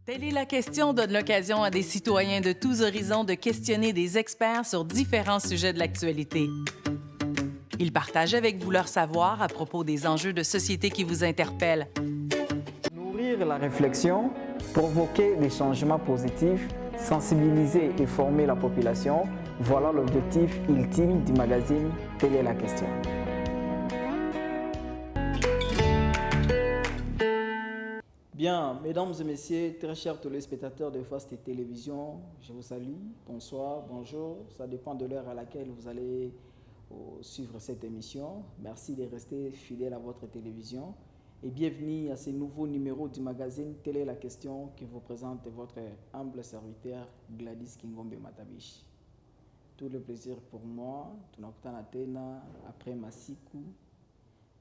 Telle est la question donne l'occasion à des citoyens de tous horizons de questionner des experts sur différents sujets de l'actualité. Ils partagent avec vous leur savoir à propos des enjeux de société qui vous interpellent. Nourrir la réflexion, provoquer des changements positifs, sensibiliser et former la population, voilà l'objectif ultime du magazine Telle est la question. Bien, mesdames et messieurs, très chers téléspectateurs de Fast Télévision, je vous salue, bonsoir, bonjour, ça dépend de l'heure à laquelle vous allez suivre cette émission. Merci de rester fidèle à votre télévision et bienvenue à ce nouveau numéro du magazine Telle est la question que vous présente votre humble serviteur Gladys Kingombe Matabishi. Tout le plaisir pour moi, tunakutana tena après masiku,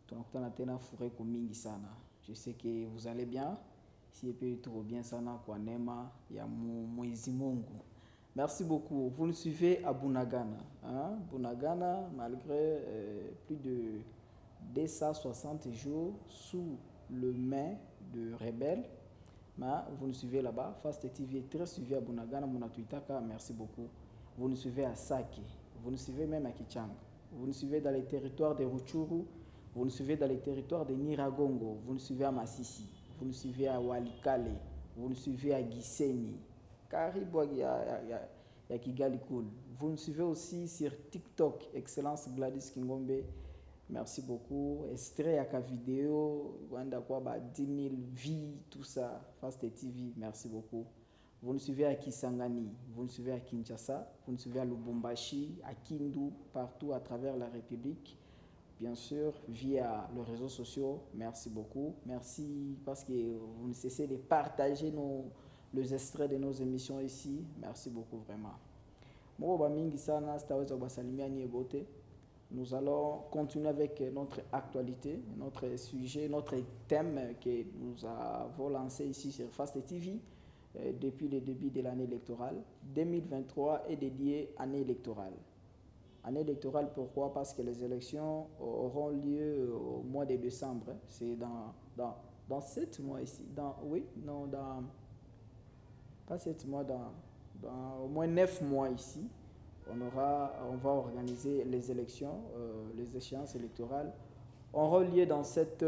tunakutana tena fureko mingi sana. Je sais que vous allez bien, si peut tout bien sana kwa neema ya Mwenyezi Mungu. Merci beaucoup. Vous nous suivez à Bunagana. Hein? Bunagana, malgré plus de 260 jours sous le main de rebelles, mais vous nous suivez là-bas. Fast TV est très suivi à Bunagana, Monatuitaka, merci beaucoup. Vous nous suivez à Sake, vous nous suivez même à Kichanga, vous nous suivez dans les territoires de Rutshuru, vous nous suivez dans les territoires de Niragongo, vous nous suivez à Masisi, vous nous suivez à Walikale, vous nous suivez à Gisenyi, Karibu ya Kigali Cool. Vous nous suivez aussi sur TikTok, Excellence Gladys Kingombe. Merci beaucoup. Extrait à la vidéo, 10 000 vies, tout ça. Fast TV, merci beaucoup. Vous nous suivez à Kisangani, vous nous suivez à Kinshasa, vous nous suivez à Lubumbashi, à Kindu, partout à travers la République. Bien sûr, via les réseaux sociaux. Merci beaucoup. Merci parce que vous ne cessez de partager les extraits de nos émissions ici. Merci beaucoup vraiment. Nous allons continuer avec notre actualité, notre sujet, notre thème que nous avons lancé ici sur Fast TV depuis le début de l'année électorale. 2023 est dédié à l'année électorale. Année électorale, pourquoi? Parce que les élections auront lieu au mois de décembre. C'est dans 7 mois ici. Pas 7 mois, dans au moins 9 mois ici. On va organiser les élections, les échéances électorales auront lieu dans cette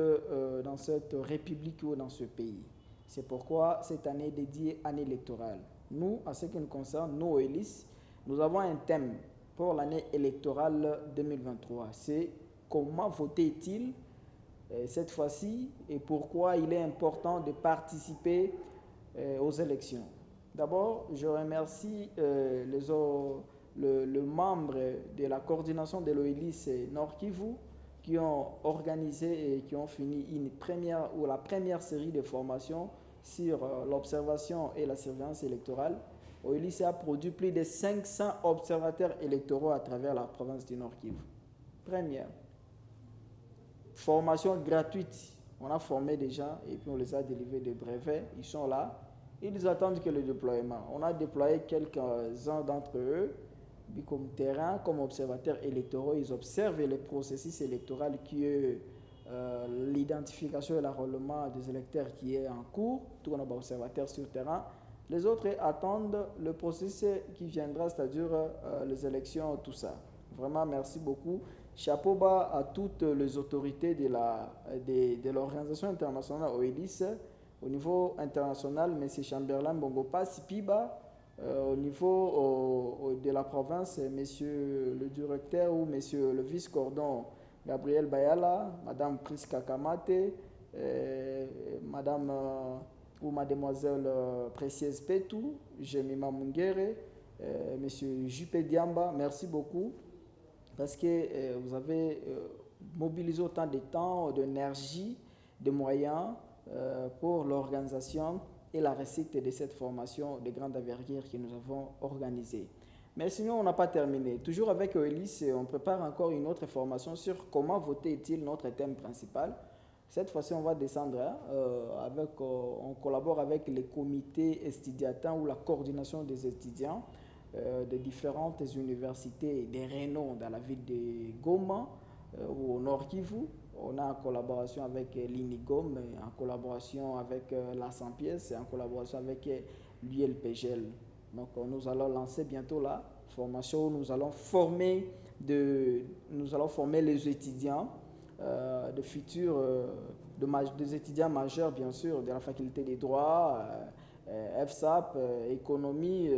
république ou dans ce pays. C'est pourquoi cette année est dédiée à l'année électorale. Nous, en ce qui nous concerne, nous, Elis, nous avons un thème pour l'année électorale 2023. C'est comment voter-il cette fois-ci et pourquoi il est important de participer aux élections. D'abord, je remercie le membre de la coordination de l'OELIS Nord Kivu qui ont organisé et qui ont fini la première série de formations sur l'observation et la surveillance électorale. L'OELIS a produit plus de 500 observateurs électoraux à travers la province du Nord Kivu. Première. Formation gratuite. On a formé des gens et puis on les a délivrés des brevets. Ils sont là. Ils attendent que le déploiement. On a déployé quelques-uns d'entre eux comme terrain, comme observateurs électoraux. Ils observent les processus électoraux qui est l'identification et l'enrôlement des électeurs qui est en cours. Tout le monde est observateur sur terrain. Les autres attendent le processus qui viendra, c'est-à-dire les élections, tout ça. Vraiment, merci beaucoup. Chapeau bas à toutes les autorités de l'organisation internationale OELIS. Au niveau international, M. Chamberlain Bongopa, Sipiba. Au niveau de la province, M. le directeur ou M. le vice-cordon Gabriel Bayala, Mme Priska Kamate, Mme ou Mademoiselle Précieuse Petou, Jemima Mungere, M. Juppé Diamba, merci beaucoup parce que vous avez mobilisé autant de temps, d'énergie, de moyens pour l'organisation et la réussite de cette formation de grande envergure que nous avons organisée. Mais sinon, on n'a pas terminé. Toujours avec Elis, on prépare encore une autre formation sur comment voter est-il notre thème principal. Cette fois-ci, on va descendre, on collabore avec les comités étudiantins ou la coordination des étudiants de différentes universités des renom dans la ville de Goma ou au Nord Kivu. on est en collaboration avec l'INIGOM, en collaboration avec la Saint-Pièce et en collaboration avec l'ULPGL. Donc nous allons lancer bientôt la formation où nous allons former les étudiants de futurs, des étudiants majeurs bien sûr, de la faculté des droits, FSAP, économie,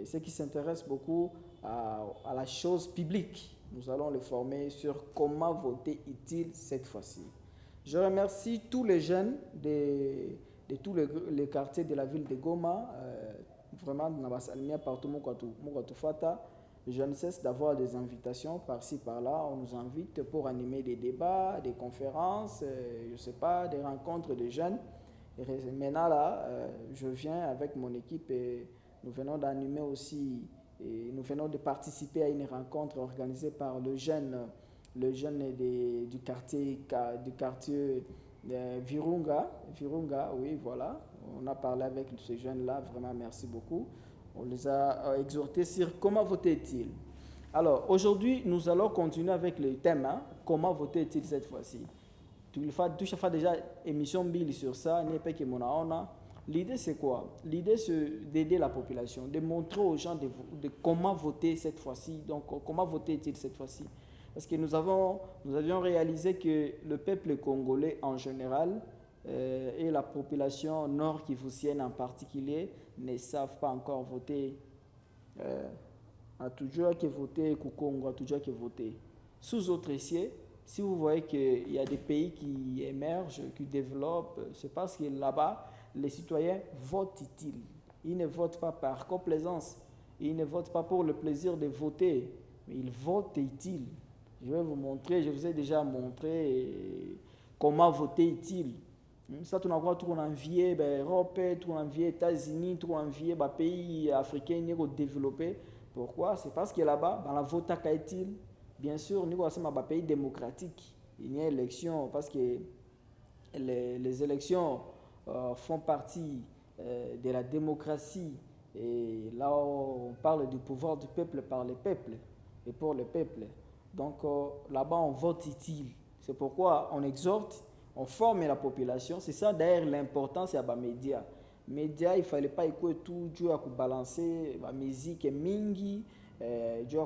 ceux qui s'intéressent beaucoup à la chose publique. Nous allons les former sur comment voter utile cette fois-ci. Je remercie tous les jeunes de tous les quartiers de la ville de Goma, vraiment, partout, je ne cesse d'avoir des invitations par-ci, par-là. On nous invite pour animer des débats, des conférences, je ne sais pas, des rencontres de jeunes. Et maintenant, là, je viens avec mon équipe et nous venons d'animer aussi, et nous venons de participer à une rencontre organisée par le jeune du quartier Virunga, oui, voilà. On a parlé avec ces jeunes-là, vraiment merci beaucoup. On les a exhortés sur comment voter-il. Alors, aujourd'hui, nous allons continuer avec le thème, comment voter-il cette fois-ci. Tu fais déjà émission Bill sur ça, l'idée c'est quoi? L'idée c'est d'aider la population, de montrer aux gens de comment voter cette fois-ci. Donc, comment voter-il cette fois-ci? Parce que nous avions réalisé que le peuple congolais en général et la population nord-kivusienne en particulier ne savent pas encore voter. A toujours que voter, Kukongo a toujours que voter. Sous autres ici, si vous voyez qu'il y a des pays qui émergent, qui développent, c'est parce que là-bas, les citoyens votent utiles. Ils ne votent pas par complaisance. Ils ne votent pas pour le plaisir de voter, mais ils votent utile. Je vais vous montrer, je vous ai déjà montré comment voter utile. Ça, tout envié l'Europe, tout envié les États-Unis, tout envié les pays africains développés. Pourquoi? C'est parce que là-bas, dans la vote utile, bien sûr, nous sommes un pays démocratique. Il y a élection parce que les élections font partie de la démocratie. Et là, on parle du pouvoir du peuple par le peuple et pour le peuple. Donc là-bas, on vote utile. C'est pourquoi on exhorte, on forme la population. C'est ça d'ailleurs l'importance des médias. Médias, il ne fallait pas écouter tout, Dieu a balancer la musique mingi, Dieu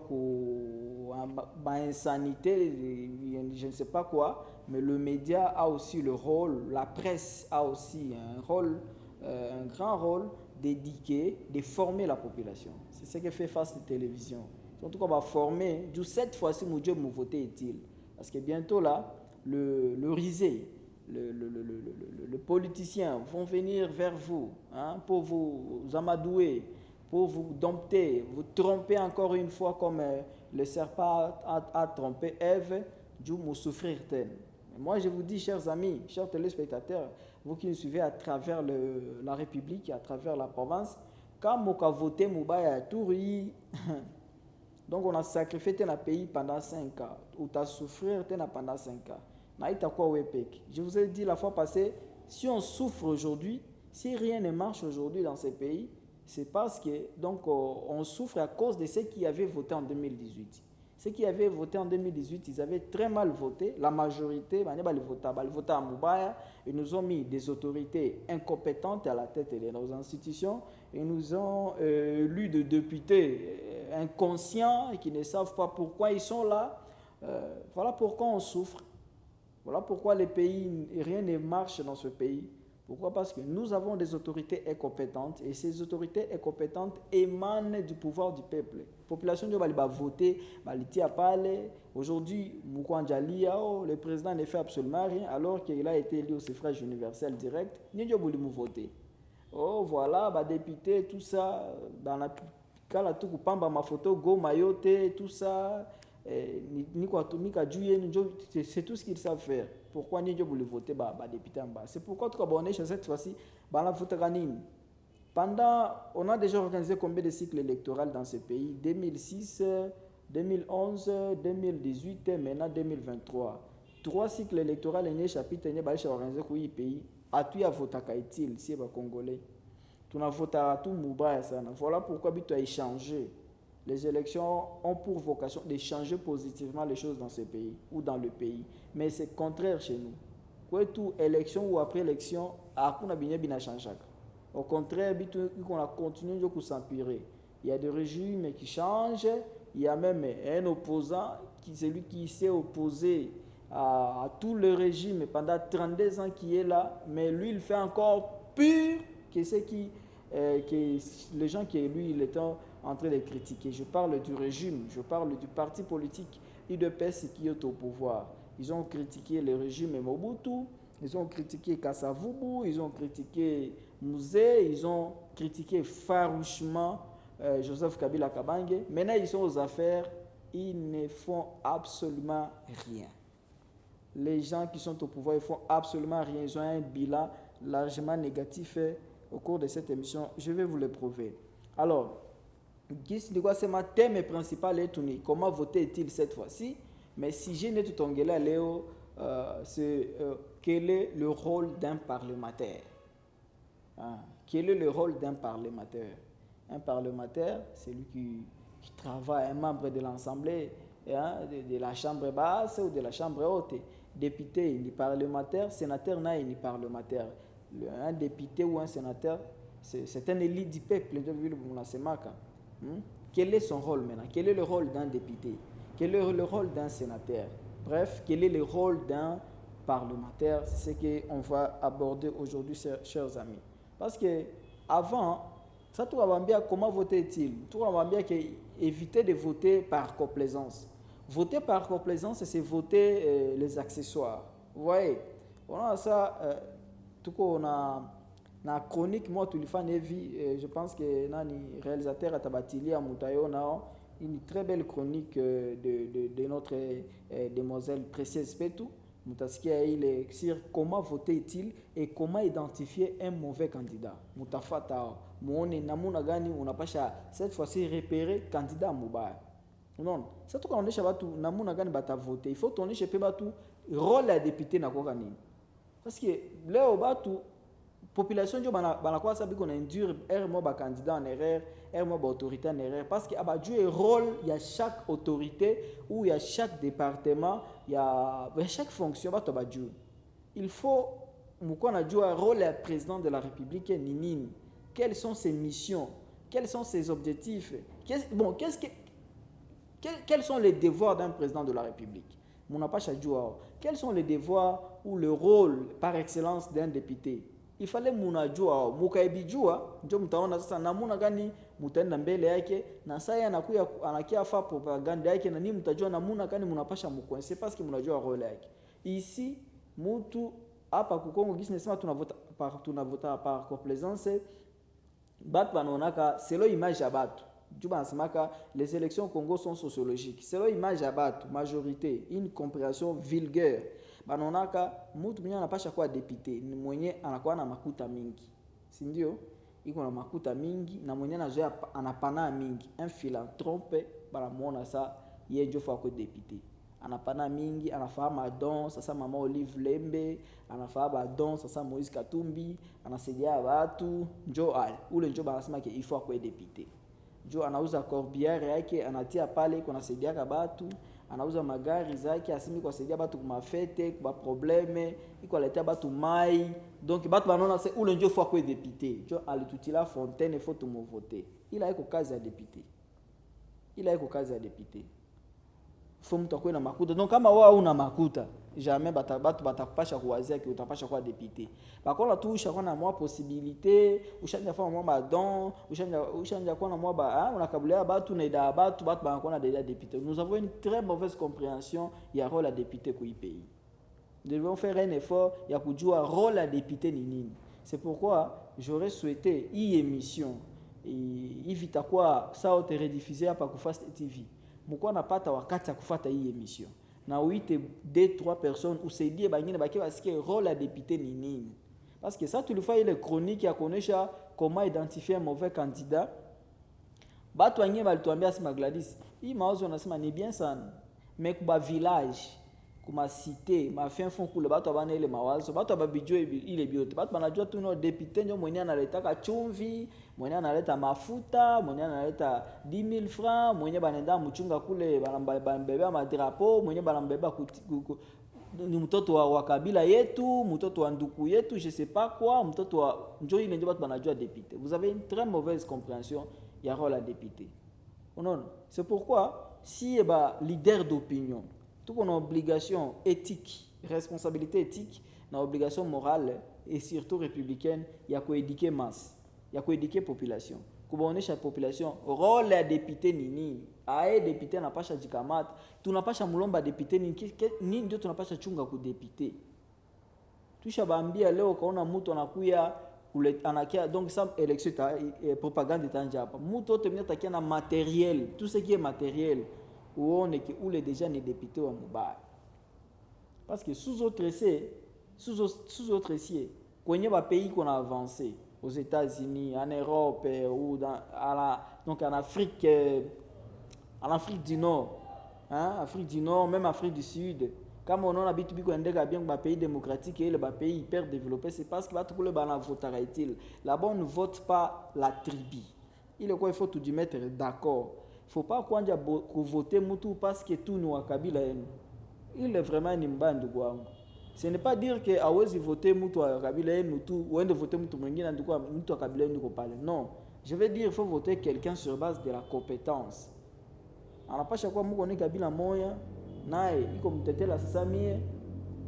a insanité, je ne sais pas quoi. Mais le média a aussi le rôle, la presse a aussi un rôle, un grand rôle dédié de former la population. C'est ce que fait face à la télévision. En tout cas, on va former, d'où cette fois-ci, mon Dieu, mon voter est-il. Parce que bientôt là, le risé, le politicien vont venir vers vous pour vous amadouer, pour vous dompter, vous tromper encore une fois comme le serpent a trompé Ève, Dieu m'a souffrir tel. Moi, je vous dis, chers amis, chers téléspectateurs, vous qui nous suivez à travers la République, à travers la province, quand vous avez voté Moubaya Touri, donc on a sacrifié un pays pendant 5 ans, ou tu as souffert pendant 5 ans. Je vous ai dit la fois passée, si on souffre aujourd'hui, si rien ne marche aujourd'hui dans ces pays, c'est parce que donc, on souffre à cause de ceux qui avaient voté en 2018. Ceux qui avaient voté en 2018, ils avaient très mal voté. La majorité, ils votaient à Moubaya. Ils nous ont mis des autorités incompétentes à la tête de nos institutions. Ils nous ont élus de députés inconscients et qui ne savent pas pourquoi ils sont là. Voilà pourquoi on souffre. Voilà pourquoi les pays, rien ne marche dans ce pays. Pourquoi? Parce que nous avons des autorités incompétentes et ces autorités incompétentes émanent du pouvoir du peuple. La population va voter, va parler. Aujourd'hui, le président ne fait absolument rien alors qu'il a été élu au suffrage universel direct. Nous voulu voter. Oh voilà, député, tout ça, dans la cas tout pamba ma photo, go mayote, tout ça. C'est tout ce qu'ils savent faire. Pourquoi nous voulons voter député en bas? C'est pourquoi tout abonné cette fois-ci pendant on a déjà organisé combien de cycles électoraux dans ce pays? 2006, 2011, 2018 et maintenant 2023. 3 cycles électoraux et chapitre organisé pour le pays. À tout voter utile si les Congolais. Tu n'as voté à tout Mouba. Voilà pourquoi tu as échangé. Les élections ont pour vocation de changer positivement les choses dans ce pays ou dans le pays. Mais c'est contraire chez nous. Quoi tout élection ou après élection, hakuna binye bina changeaka. Au contraire, on a continué de s'empirer. Il y a des régimes qui changent. Il y a même un opposant, celui qui s'est opposé à tout le régime pendant 32 ans qui est là. Mais lui, il fait encore pire que ce qui, que les gens qui lui, il est en train de critiquer. Je parle du régime, je parle du parti politique UDPS qui est au pouvoir. Ils ont critiqué le régime Mobutu, ils ont critiqué Kassavubu, ils ont critiqué Mouzé, ils ont critiqué farouchement Joseph Kabila Kabange. Maintenant, ils sont aux affaires, ils ne font absolument rien. Les gens qui sont au pouvoir, ils ne font absolument rien. Ils ont un bilan largement négatif au cours de cette émission. Je vais vous le prouver. Alors, c'est mon thème principal est comment voter est-il cette fois-ci? Mais si j'ai net tout Léo, c'est quel est le rôle d'un parlementaire? Quel est le rôle d'un parlementaire? Un parlementaire, c'est lui qui travaille, un membre de l'Assemblée, de la chambre basse ou de la chambre haute. Député, ni parlementaire, sénateur, ni parlementaire. Un député ou un sénateur, c'est un élu du peuple. Quel est son rôle maintenant? Quel est le rôle d'un député? Quel est le rôle d'un sénateur? Bref, quel est le rôle d'un parlementaire? C'est ce qu'on va aborder aujourd'hui, chers amis. Parce que avant, ça tout va bien. Comment voter-il? Tout va bien éviter de voter par complaisance. Voter par complaisance, c'est voter les accessoires. Vous voyez, on a ça. Tout cas, on a na chronique moi tu l'as vu. Je pense que nani réalisateur Atabatili Amutayo na une très belle chronique de notre demoiselle Précieuse Petou Mutaskia il est sur comment voter-il et comment identifier un mauvais candidat. Mutafata muone namuna gani unapasha cette fois-ci repérer candidat mubaya. Non, ça tout quand on est chabatu namuna gani bata voter. Il faut tourner chez Pebatu rôle à député na kwa nini. Parce que là au batu population jo bana kwa sabi qu'on induire mo ba candidat en erreur, mo ba autorité en erreur parce que aba jouer rôle il y a chaque autorité ou il y a chaque département, il y a chaque fonction ba to ba jouer. Il faut mukona jouer rôle le président de la République nini. Quelles sont ses missions? Quels sont ses objectifs? Quels sont les devoirs d'un président de la République? Mon n'a pas jouer. Quels sont les devoirs ou le rôle par excellence d'un député? Il fallait munajua mukaibijua ndio mtaona sasa namuna gani mtaenda mbele yake na sasa anakuya anakia fa propaganda yake na nini mtajua namuna gani mnapasha mkwense parce que mnajua role yake. Ici mtu hapa ku Kongo gisi nasema tunavota par complaisance batu banonaka selo image ya batu. Juba nasemaka les élections au Congo sont sociologiques. Selo image ya batu majorité une compréhension vulgaire. Banonaka mtu mwenye anapasha kuwa député ni mwenye anakuwa na makuta mingi. Si ndio? Iko na makuta mingi na mwenye anazoea anapana mingi. Un philanthrope banamuona sa yeye ndio fa ko député. Anapana mingi, anafaa madon sasa mama Olive Lembe, anafaa badon sasa Moïse Katumbi, anasaidia watu njo ule njo banasema ke il faut ko député. Njo anauza corbière yake anatia pale iko nasaidia kabatu. Anauza magari zake asimi kwa saidia batu kwa mafete kwa probleme iko aletea batu mai donc batu banona c'est ule ndio faut quoi député jo alitutila Fontaine faut tout me voter il a iko kazi ya député faut mtu akwe na makuta donc kama wao una makuta jamais batu batakupasha kuwazia ki utapasha kwa député bakona tu ushakuwa na mwa possibilité ushanja fa mwa don ushanja kwa na mwa ba unakabulia batu na ida batu banakuwa na déjà député. Nous avons une très mauvaise compréhension ya rôle à député kwa pays. Nous devons faire un effort ya kujua rôle à député ni nini. C'est pourquoi j'aurais souhaité une émission et vita kwa ça au rediffuser hapa ku Fast TV. Mko napata wakati ya kufuata hii émission. Na uite 2-3 personnes usaidie bangine baki basikie rôle à député ni nini. Parce que ça tu le fais ile chronique ya kuonesha comment identifier un mauvais candidat. Batu wengine balituambia sima Gladys, hii mawazo wanasema ni bien sana. Mais kwa village kuma cité mafin fond kule bato abana ile mawazo bato ababijua ile biote bato banajua tu no député ndio mwenye analeta chumvi mwenye analeta mafuta mwenye analeta 10,000 francs mwenye banenda mchunga kule banambebea madrapo mwenye banambeba ni mtoto wa kabila yetu mtoto wa nduku yetu je sais pas quoi mtoto wa ndio ile ndio bato banajua député. Vous avez une très mauvaise compréhension ya rôle à député. Non, c'est pourquoi si leader d'opinion tout qu'on a obligation éthique, responsabilité éthique, na obligation morale et surtout républicaine, il y a quoi éduquer masse, il y a quoi éduquer population. Kubaonesha population rôle ya député ni nini? Ae député napasha jikamata, tunapasha mulomba député nini ndio tunapasha chunga ku député. Tusha baambia leo kaona mtu anakuya anakia donc ça élection propagande tanja hapa. Mtu wote mnatakia na matériel, tout ce qui est matériel. Uone que ou les déjà ni député wa mubaya parce que sous autres essais kwenye ba pays qu'on a avancé aux États-Unis en Europe ou donc en Afrique du Nord Afrique du Nord même Afrique du Sud comme on a bitu biko ndeka bien ba pays démocratique et le ba pays hyper développé c'est parce que batu kule bana votera utile là-bas on ne vote pas la tribu il est quoi il faut tout du mettre d'accord. Faut pas kwanja voter mtu parce que tout ni wa kabila yenu. Il est vraiment ni mbaya ndugu wangu. Ce n'est pas dire que hawezi voter mtu wa kabila yenu tu uende voter mtu mwingine ndugu mtu wa kabila yenu pale. Non, je veux dire il faut voter quelqu'un sur base de la compétence. Anapasha kwa mko ni kabila moya naye iko mtetela sasa mie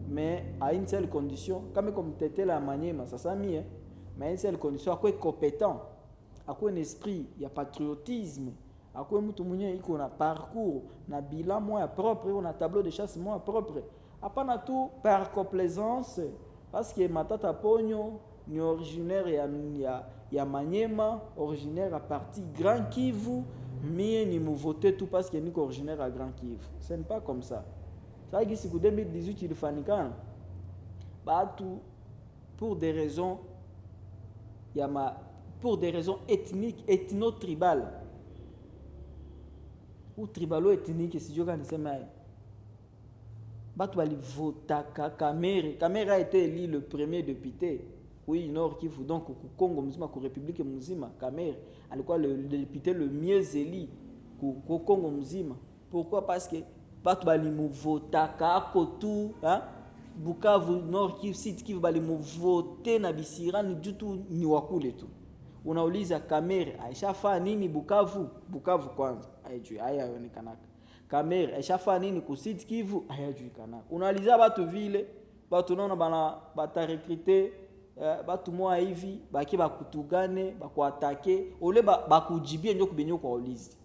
mais à une seule condition kama iko mtetela Manyema sasa mie mais à une seule condition akwe compétent akwe un esprit ya patriotisme akwe mtu mwenye iko na parcours na bilan moya propre ou na tableau de chasse moya propre hapana tu par complaisance parce que Matata Ponyo ni originaire ya Manyema originaire à partie Grand Kivu mie ni mu voter tout parce que niko originaire à Grand Kivu. Ce n'est pas comme ça. Ça qui siku 2018 il fanikana batu pour des raisons pour des raisons ethniques ethno-tribales ou tribalo-ethnique si je peux dire ça batu bali votaka Kamere a été élu le premier député oui Nord Kivu donc au Congo mzima ku République mzima Kamere alikuwa le député le mieux élu ku Congo mzima. Pourquoi? Parce que batu bali mu votaka ko tout Bukavu Nord Kivu Sud Kivu bali mu voter na bisirani du tout ni wakule tu. Unauliza Kamere aishafa nini Bukavu kwanza haijui hayaonekana. Kamere aishafa nini ku Sud Kivu hayajulikana. Unauliza batu vile batu naona bana bata recruter batu moa hivi baki bakutugane bakuatake ole bakujibie ndio kubenyo kwa ulizi.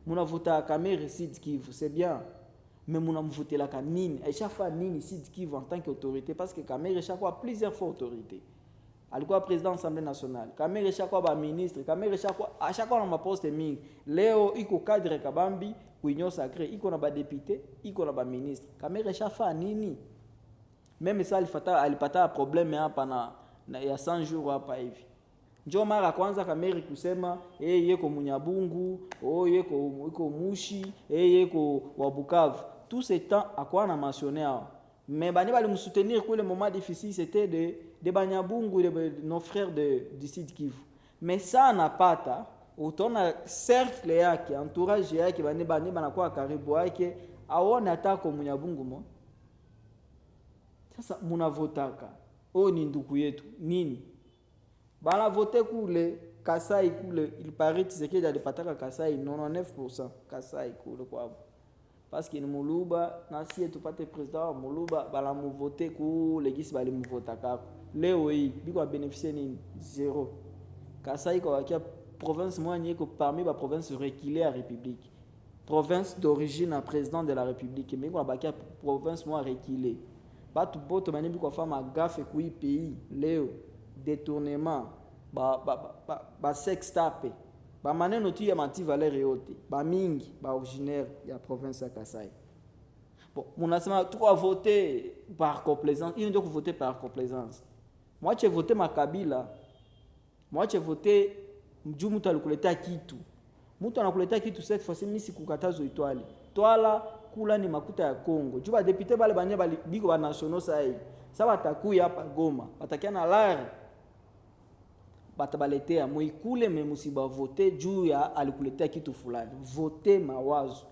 Munavota Kamere Sud Kivu c'est bien mais munamvotela ka nini aishafa nini Sud Kivu en tant qu'autorité parce que Kamere chaque fois plusieurs fois autorité. Alikuwa président de l'Assemblée nationale. Kamere chaque fois ministre, Kamere chaque fois na maposte mingi. Leo iko cadre kabambi ku union sacrée, iko na ba député, iko na ba ministre. Kamere chaque nini? Même ça alipata problème hapa na ya 100 jours hapa hivi. Njoo mara kwanza Kamere kusema yeko Munyabungu, yeko Mushi, yeko wa Bukavu. Tout ce temps akwa na mentionné hao. Mais bani bali me soutenir pour le moment difficile c'était de Banyabungu de nos frères du Sud Kivu. Mais ça n'a pas ta autant cercle yake entourage yake bani banakuwa karibu yake aone atako Munyabungu mo. Sasa munavotaka ni ndugu yetu nini? Bana voter kule Kasai kule il paraît que alipataka Kasai 99% Kasai kule kwa parce que Muluba na si tupate président wa Muluba bala mu voter ku legisi bali mu votaka leo hii biko bénéficier ni zéro. Kasai kwa kia province moyenne ko parmi ba province reculée à république province d'origine à président de la république mais kwa bakia province moya reculée batu boto bani biko fama gafe ku pays leo détournement ba sextape ba maneno tu ya manti valeur yote ba mingi ba originaire ya province ya Kasai. Bon, munasema tu vas voter par complaisance, il ne doit voter par complaisance. Moi j'ai voté Makabila. Moi j'ai voté mju mtu alikuletea kitu. Mtu anakuletea kitu cette fois-ci mimi sikukatazo itwali. Twala kula ni makuta ya Congo. Juba député bale banye bali biko ba nationaux sai. Ça va takuya hapa Goma. Batakia na lar. Batabaletea muikule me musiba voter juu ya alikuletea kitu fulani. Voter mawazo.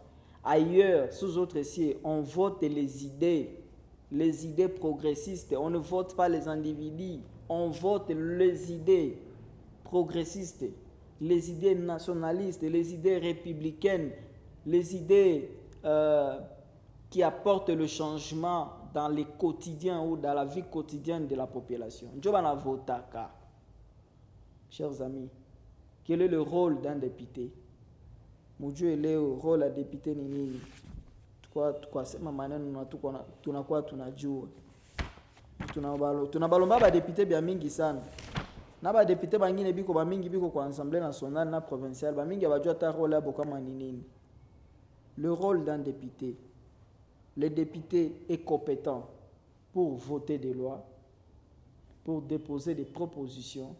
Ailleurs, sous autres cieux, on vote les idées progressistes. On ne vote pas les individus. On vote les idées progressistes, les idées nationalistes, les idées républicaines, les idées qui apportent le changement dans les quotidiens ou dans la vie quotidienne de la population. Njobana votaka. Chers amis, quel est le rôle d'un député? Mujue leo role ya député ni nini? Tukwa sema maneno na tunakuwa tunajua. Tunabalomba ba député bia mingi sana. Na ba député bangine biko ba mingi biko kwa assemblée nationale na provinciale ba mingi bajua ta role yabo kama ni nini. Le rôle d'un député. Le député est compétent pour voter des lois, pour déposer des propositions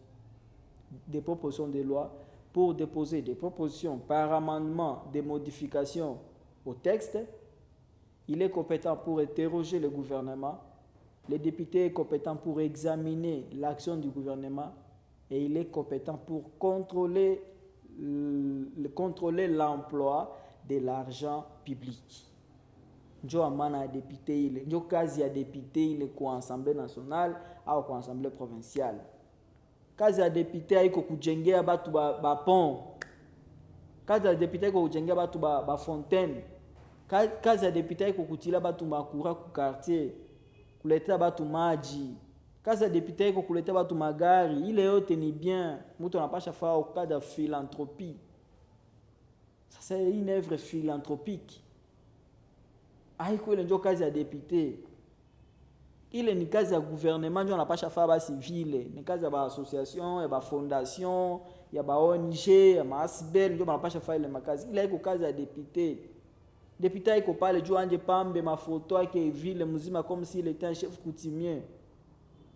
de loi, pour déposer des propositions par amendement, des modifications au texte. Il est compétent pour interroger le gouvernement. Le député est compétent pour examiner l'action du gouvernement et il est compétent pour contrôler l'emploi de l'argent public. Njo amana député ile, njo kazi ya député ile kwa assemblée nationale au kwa assemblée provinciale. Kazi ya député haiko kujengea batu ba pont. Kazi ya député haiko kujengea batu ba fontaine. Kazi ya député haiko kutila batu makura ku quartier, kuleta batu maji. Kazi ya député haiko kuleta batu magari. Ile yote ni bien. Mtu anapasha faa au cadre de philanthropie. Ça c'est une œuvre philanthropique. Haiko ile njo kazi ya député. Ile ni kazi ya gouvernement njo anapasha faa basi vile. Ni kazi ya ba association, ya ba fondation, ya ba ONG, ya ma ASBEL njo anapasha faa ile makazi. Ile haiko kazi ya député. Député haiko pale juu anje pambe mafoto yake vile mzima comme s'il était un chef coutumier.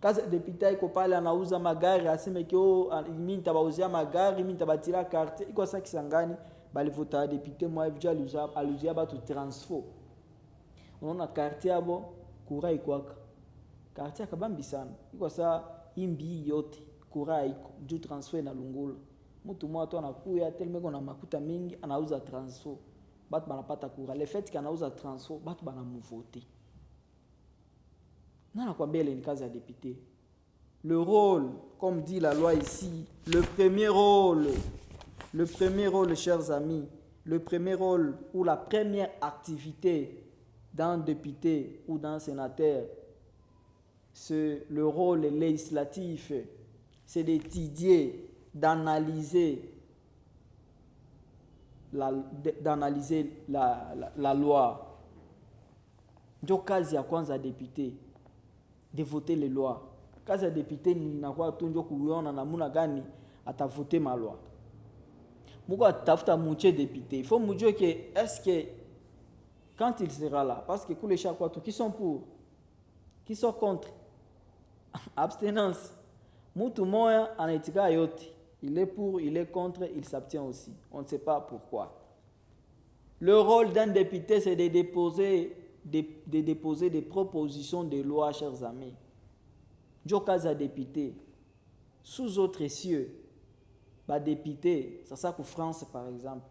Kazi ya député haiko pale anauza magari aseme kio mimi nitabauzia magari, mimi nitabatira carte. Iko sasa Kisangani bali vota député moi vija aluzia batu transfo. Unaona quartier abo kura ikwaka. Quartier akabambi sana. Iko saa imbi yote kura iko juu transfer na lungula. Mtu mmoja tu anakuya telmeko na makuta mingi anauza transfer. Batu banapata kura. Le fait qu'anauza transfer batu banamuvote. Na nakwambia ile ni kazi ya député. Le rôle, comme dit la loi ici, le premier rôle, chers amis, le premier rôle ou la première activité d'un député ou d'un sénateur, c'est le rôle législatif, c'est d'étudier, d'analyser la loi. Ndio kazi ya kwanza député, de voter les lois. Kazi ya député ni nakuwa tu ndio kuiona namuna gani atavoter ma loi. Muko atafuta muche député. Il faut mujue que est-ce que quand il sera là, parce que tous les chaque fois qui sont pour, qui sont contre, abstinence. Mutu moya anaitika yote. Il est pour, il est contre, il s'abstient aussi. On ne sait pas pourquoi. Le rôle d'un député, c'est de déposer des propositions de loi, chers amis. Jokaza député, sous autres cieux, bah député, c'est ça qu'en France par exemple.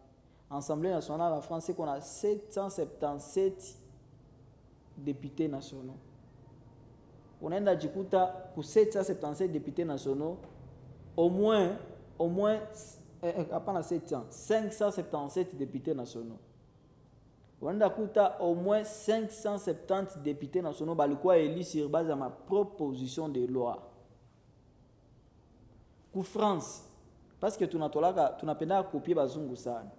Assemblée nationale en France, c'est qu'on a 777 députés nationaux. On a Djikuta pour 777 députés nationaux, au moins, pas 700, 577 députés nationaux. On a au moins 570 députés nationaux balikuwa élus sur base de ma proposition de loi. Pour France, parce que tunapenda copier bazungu sana.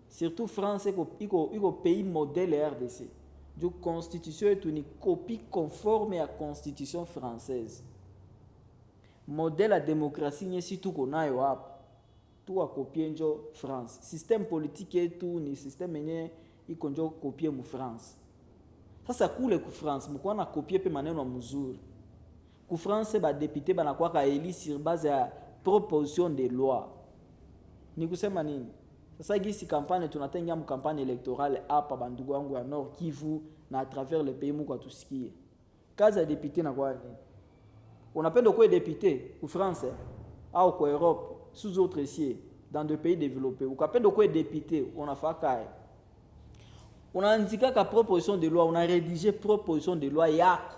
Surtout France iko pays modèle RDC. Du constitution est une copie conforme à la constitution française. Modèle la démocratie ni si tout konayo hapa. Tout a copier njo France. Système politique et tout ni système yenye iko njo copier mu France. Sasa kule ku France mko na copier pe maneno mzuri. Ku France ba député banakuwa ka élu sur base ya proposition de loi. Ni kusema nini? Sasa gisi campagne tunatenga campagne électorale hapa bandugu wangu ya Nord Kivu na à travers le pays muko tusikie. Kazi ya député na kwa nini? Unapenda kuwa député au France au kwa Europe sous autres cieux dans des pays développés. Ukapenda kuwa député unafaa kae. Unaandika ka proposition de loi, on a rédigé proposition de loi yako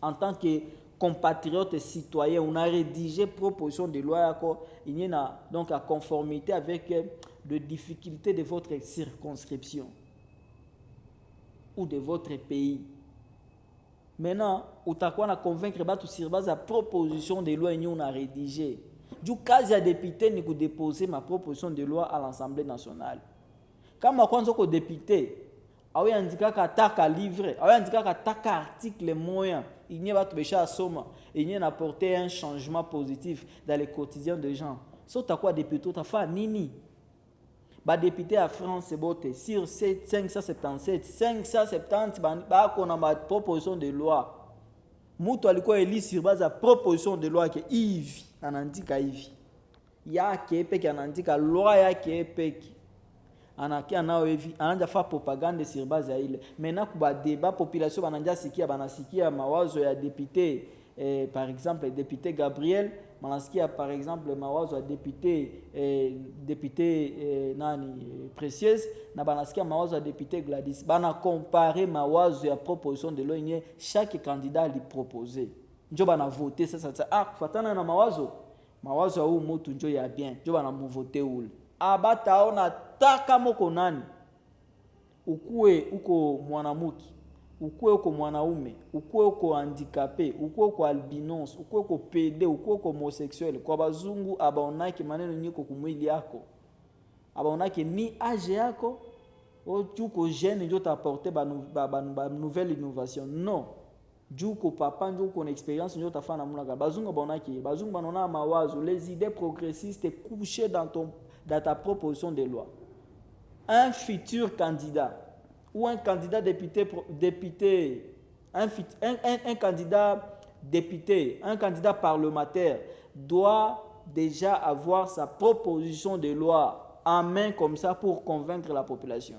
en tant que compatriotes et citoyens, on a rédigé proposition de loi yako, il y a donc à conformité avec les difficultés de votre circonscription ou de votre pays. Maintenant, utakuwa na convaincre batu sur base ya proposition de loi on a rédigé. Du cas ya député ni ku déposer ma proposition de loi à l'Assemblée nationale. Kama kwanza ko député awe andika ka taka livre, awe andika ka taka article moyen, il n'y a pas de bécha soma, il n'y a apporté un changement positif dans le quotidien des gens. So ta quoi député ta fa nini? Ba député à France c'est boté sur 570 ba kona ma proposition de loi. Mutu alikuwa eli sur base ya proposition de loi ke hivi anaandika hivi. Yake peke anaandika loi yake peke. Anakia nao hivi anaanza fa propagande sur base ya ile. Maintenant kuba débat population bananja sikia mawazo ya député par exemple le député Gabriel manasikia par exemple mawazo ya député nani Précieuse na banasikia mawazo ya député Gladys bana comparer mawazo ya proposition de loi chaque candidat li proposer njo bana voter ça kufatana na mawazo ya huyu mtu njo ya bien njo bana mvoter ule abataona taka moko nani ukue uko mwanamuki ukue uko mwanaume ukue uko handicapé ukue uko albinos ukue uko PD ukue uko homosexuel kwa bazungu abaonaki maneno nyiko kumwili yako abaonaki ni age yako otuko jeune ndio t'apporter ba nouvelle innovation non juko papa ndio uko na expérience ndio tafana muna bazungu abaonaki bazungu banona mawazo les idées progressistes couchées dans ta proposition de loi. Un futur candidat ou un candidat un candidat député, un candidat parlementaire doit déjà avoir sa proposition de loi en main comme ça pour convaincre la population.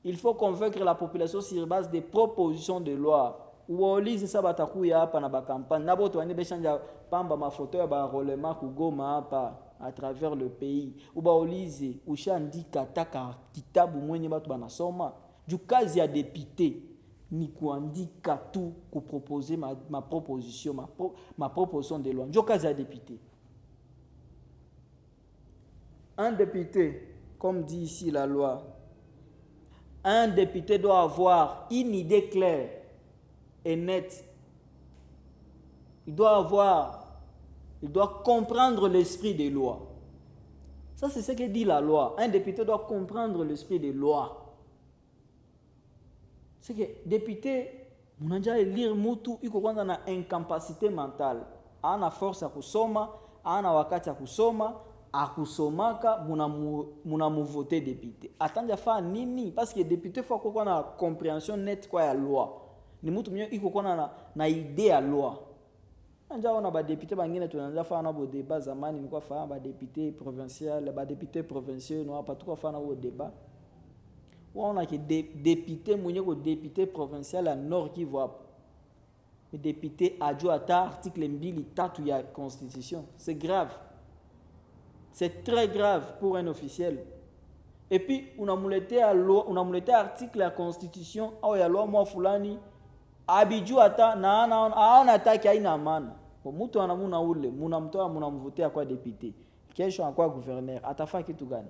Il faut convaincre la population sur base des propositions de loi. Uolize sa batakuya hapa na bakampani nabo tuane beshanja pamba mafoto ya ba rolema kugoma hapa à travers le pays. Uba olize ushandika taka kitabu mwenye batu banasoma. Du kazi ya député ni kuandika tout ku proposer ma proposition ma proposition de loi. Du kazi ya député. Un député, comme dit ici la loi, un député doit avoir une idée claire et nette. Il doit comprendre l'esprit des lois. Ça, c'est ce que dit la loi. Un député doit comprendre l'esprit des lois. C'est que député, on a déjà lire mutu, il faut na incapacité mentale. Ana force à kusoma, ana wakati à kusoma, akusomaka muna voter député. Attendez fa nini parce que député faut qu'on a compréhension nette quoi ya loi. Ni mutu mwenye iko kuna na idée ya loi. Anja wana ba député bangine tunaanza fana bo débat zamani ni kwa fana ba député provincial ba député provinciaux no hapa tuko fana bo débat. Wana ki député mwenye ko député provincial à Nord Kivu hapo. Le député adjoint à article 2 ya constitution. C'est grave. C'est très grave pour un officiel. Et puis on a muleté article la constitution au ya loi moi fulani abiju ata na ana ataki haina maana. Mtu anamuna ule mnamtoa mnamvotea kwa député. Kesho anakuwa gouverneur atafanya kitu gani?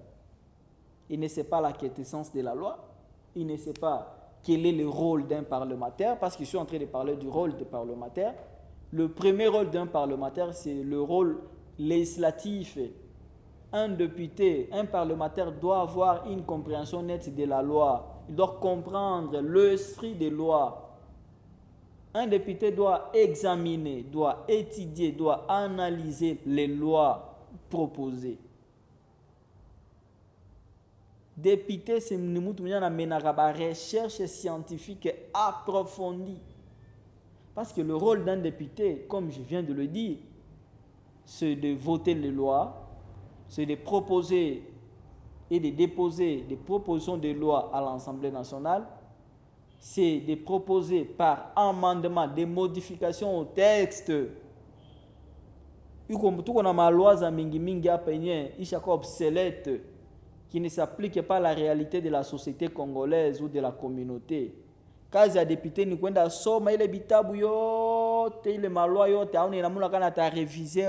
Il ne sait pas la quintessence de la loi, il ne sait pas quel est le rôle d'un parlementaire parce que je suis en train de parler du rôle des parlementaires. Le premier rôle d'un parlementaire c'est le rôle législatif. Un député, un parlementaire doit avoir une compréhension nette de la loi. Il doit comprendre l'esprit des lois. Un député doit examiner, doit étudier, doit analyser les lois proposées. Député, c'est une recherche scientifique approfondie. Parce que le rôle d'un député, comme je viens de le dire, c'est de voter les lois, c'est de proposer et de déposer des propositions de loi à l'Assemblée nationale, c'est de proposer par amendement des modifications au texte. Tout qu'on a ma loi za mingi mingi hapa yenyewe ishakuwa obsolète, qui ne s'applique pas à la réalité de la société congolaise ou de la communauté. Kazi ya député ni kwenda soma ile bitabu yote ile malwa yote aone namuna kana ata réviser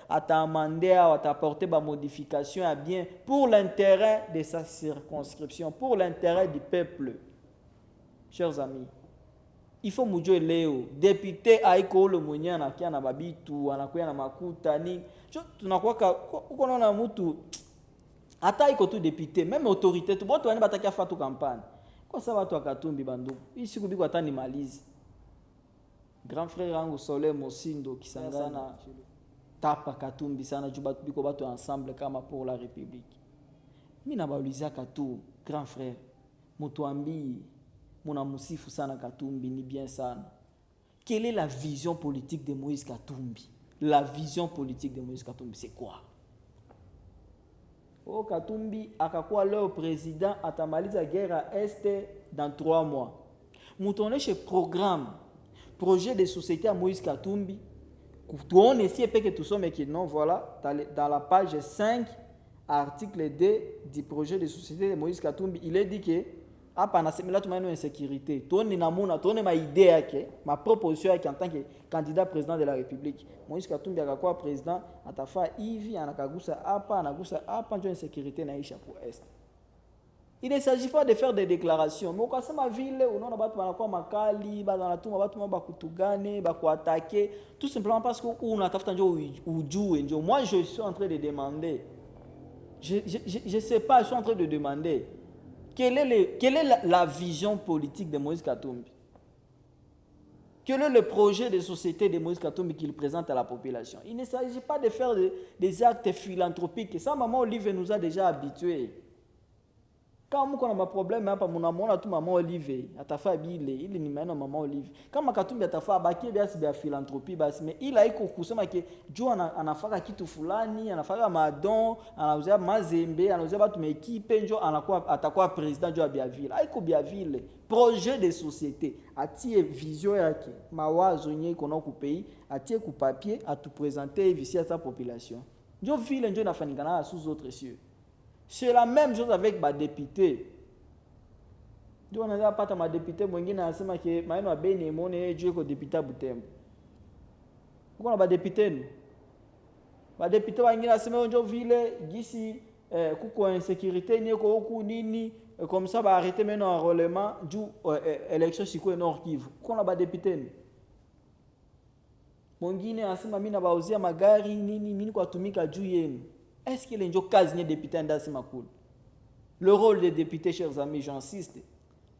ata amender ata apporter ba modification à bien pour l'intérêt de sa circonscription, pour l'intérêt du peuple. Chers amis, il faut mujue leo député aiko le mwenye anakia na babitu anakuya na makuta ni tunakuwa uko naona mtu hata iko tu député même autorité tu boto wani batakia fatu campagne kwa sababu watu wakatumbi bandugu hii siku biko hata nimalize. Grand frère yangu Soleil Mosindo Kisangana tapa katumbi sana juu batu biko batu ensemble kama pour la République. Mimi nabauliza Katu grand frère mutuambi muna musifu sana Katumbi ni bien sana. Quelle est la vision politique de Moïse Katumbi? La vision politique de Moïse Katumbi c'est quoi? Oh, Katumbi akakuwa leo président atamaliza guerre à Est dans 3 mois. Moutonne chez programme projet de société à Moïse Katumbi. Tuone si epeke tout sommes qui non voilà dans la page 5 article 2 du projet de société de Moïse Katumbi, il est dit que hapa anasemela tumaino insécurité. Tuone namuna tuone ma idée yake, ma proposition yake en tant que candidat président de la République. Moïse Katumbi akakuwa président atafa hivi anakagusa hapa ndio insécurité naisha pour Est. Il ne s'agit pas de faire des déclarations, mais kwa sema vile unaona watu wanakuwa makali, banatuma watu mamba kutugane, bakuattaquer tout simplement parce que unatafuta ndio ujue ndio. Moi je suis en train de demander je sais pas, je suis en train de demander quelle est la vision politique de Moïse Katumbi? Quel est le projet de société de Moïse Katumbi qu'il présente à la population? Il ne s'agit pas de faire des actes philanthropiques. Ça, Maman Olive nous a déjà habitués. Quand on a un problème, on a tout Maman Olive, atafa bile, il ni maintenant Maman Olive. Quand Katumbi atafa baki biasi bia philanthropie basi, mais il a iko kusema ke jo anafaka kitu fulani, anafaka madon, anauzia mazembe, anauzia batu mekipe njo anakuwa atakuwa président jo bia ville. Aiko bia ville, projet de société, atie vision yake, mawazo nye kono ku pays, atie ku papier, a tout présenter ici à sa population. Njo ville njo nafanikana sous autres cieux. C'est la même chose avec ma député. Ndio wanaanza pata madepite mwingine anasema ke maana wa beni muone juu ko député Butembo. Uko na badepite ni. Badepite wengine anasema ndio vile gisi kuko insécurité ni ko huku nini comme ça ba arrêter maintenant enrôlement juu élection siku Nord Kivu. Uko na badepite ni. Mwingine anasema mimi na bauzia magari nini mimi kwa tumika juu yenu. Est-ce qu'il y a une occasion de député en cool? Le rôle des députés, chers amis, j'insiste,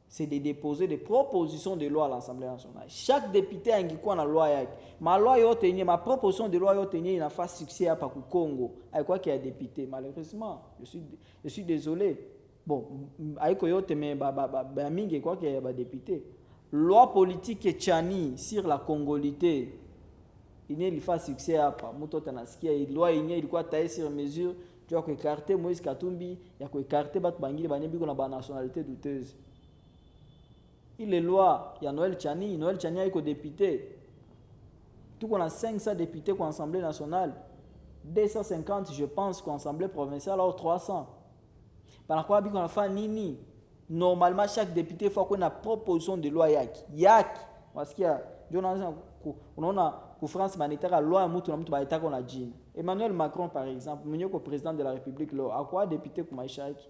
c'est de déposer des propositions de loi à l'Assemblée nationale. Chaque député a une loi. Ma loi ma proposition de loi il n'a pas succès à Congo. Avec quoi qu'il y a député? Malheureusement, je suis désolé. Bon, avec quoi qu'il y a député. Loi politique et tchani sur la congolité. Il n'y a pas succès hapa mtu tanasikia loi yenyewe ilikuwa taille sur mesure tu as écarter Moïse Katumbi ya ko écarter batu bangile banyebiko na ba nationalité douteuse. Il est loi ya Noël Chani iko député. Tout qu'on a 500 députés pour l'Assemblée nationale, 250 je pense qu'en Assemblée provinciale alors 300. Par quoi biko na fa nini? Normalement chaque député faut qu'on a proposition de loi yak parce qu'il y a unaona ku France manitaka loi mtu na mtu baitaka na jina. Emmanuel Macron par exemple, mwenye ko président de la République leo akwa député ku maisha yake.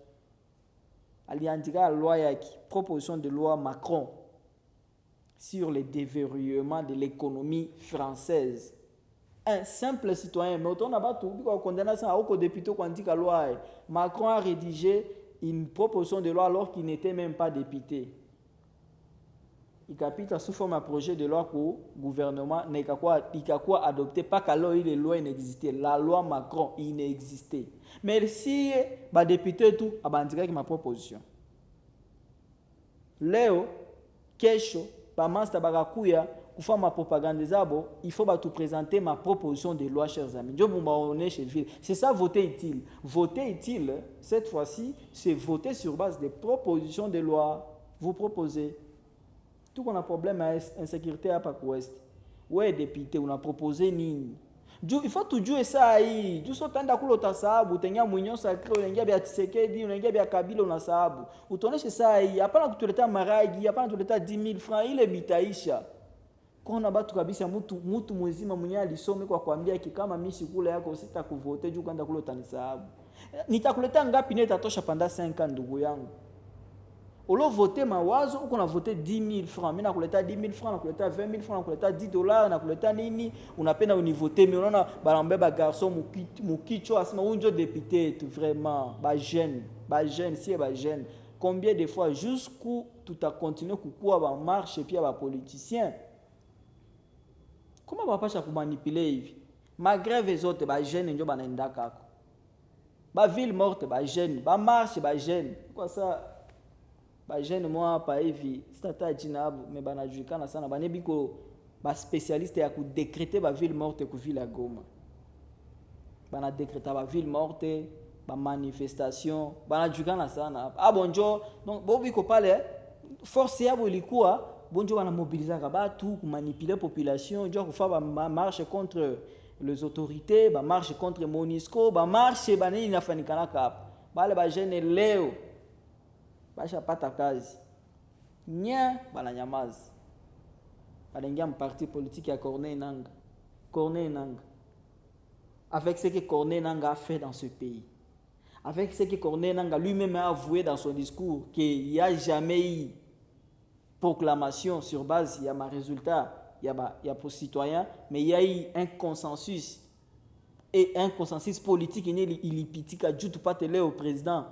Aliandika loi yake, proposition de loi Macron sur le déverrouillement de l'économie française. Un simple citoyen, mais on a pas tout biko condamnation à aucun député ko andika loi. Macron a rédigé une proposition de loi alors qu'il n'était même pas député. Il capite sous forme un projet de loi pour le gouvernement n'ikakuwa adopté pas qu'alors les lois n'existaient. La loi Macron inexistait. Mais si les députés tout abandonné ma proposition. Léo, kesho, pamasta bagakuya faire ma propagande des arbres, il faut te présenter ma proposition de loi, chers amis. C'est ça, voter utile. Voter utile, cette fois-ci, c'est voter sur base des propositions de loi. Vous proposez. Tout qu'on a problème à insécurité à Pac-Ouest. Ouais, député, on a proposé nini. Il faut toujours ça. Du sotanda kulota sababu, tenga mwinyo sacré, unengia bia Tshisekedi, unengia bia Kabila una sababu. Utoneshe saa hii, hapana kutuleta maragi, hapana kutuleta 10 000 francs, ile bitaisha. Kona batu kabisa mtu mwezima mwenye alisome kwa kuambia kama mimi sikula yako sitakuvote juu kanda kulota ni sababu. Nitakuleta ngapi netatosha panda 5 ans ndugu yangu. Olo voter mawazo uko na voter 10 000 francs. Mimi nakuleta 10 000 francs, nakuleta 20 000 francs, nakuleta $10, nakuleta nini? Unapenda univoter mais unaona balambeba garçon mukicho asema unjo député tout vraiment ba jeune, si ba jeune. Combien de fois jusqu'où tout a continué kukua ba marche puis ba politicien. Comment va pas kumanipuler hivi? Ma grève zote ba jeune ndio banaenda kako. Ba ville morte ba jeune, ba marche ba jeune. Quoi ça? Ba jeune moi hapa hivi sitata jina abu me banajulikana sana banebiko ba spécialiste ya ku décréter ba ville morte ku ville ya Goma. Bana décréter ba ville morte, ba manifestation, banajulikana sana. Ah bonjo donc bobiko pale force yabo ilikuwa bonjo wana mobiliser batu ku manipuler population, ndio kufa ba marche contre les autorités, ba marche contre Monisco, ba marche banini nafanikana kapa. Bale ba jeune leo basha pata kazi nya bananyamaza balengia parti politique ya Corneille Nangaa avec ce que Corneille Nangaa a fait dans ce pays, avec ce que Corneille Nangaa lui-même a avoué dans son discours qu'il n'y a jamais eu proclamation sur base il y a ma résultat il y a pour citoyens, mais il y a eu un consensus et un consensus politique il est petit à tout pas télé au président.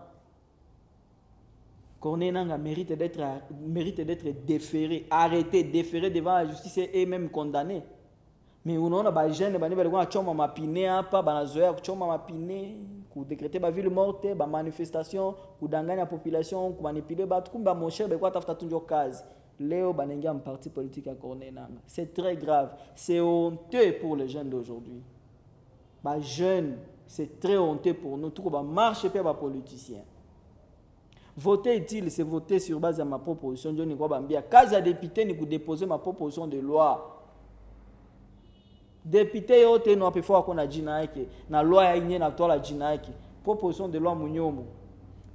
Corneille Nangaa mérite d'être déféré, arrêté, déféré devant la justice et même condamné. Mais unaona ba jeune bani balikuwa choma mapine hapa banazoea kuchoma mapine, ku décréter ba ville morte, ba manifestation, kudanganya population, ku manipuler batu kumba moshe balikuwa tafuta tunjo kazi. Leo banengia parti politique à Corneille Nangaa. C'est très grave, c'est honteux pour les jeunes d'aujourd'hui. Ba jeunes, c'est très honteux pour nous, tout ba marche pe ba politiciens. Voter utile, c'est voter sur base de ma proposition. Je ne crois pas bien. Kazi ya député ni déposer ma proposition de loi. Député yote no apefo ko na jina yake na loi ya yenye na tola jina yake. Proposition de loi Munyombo.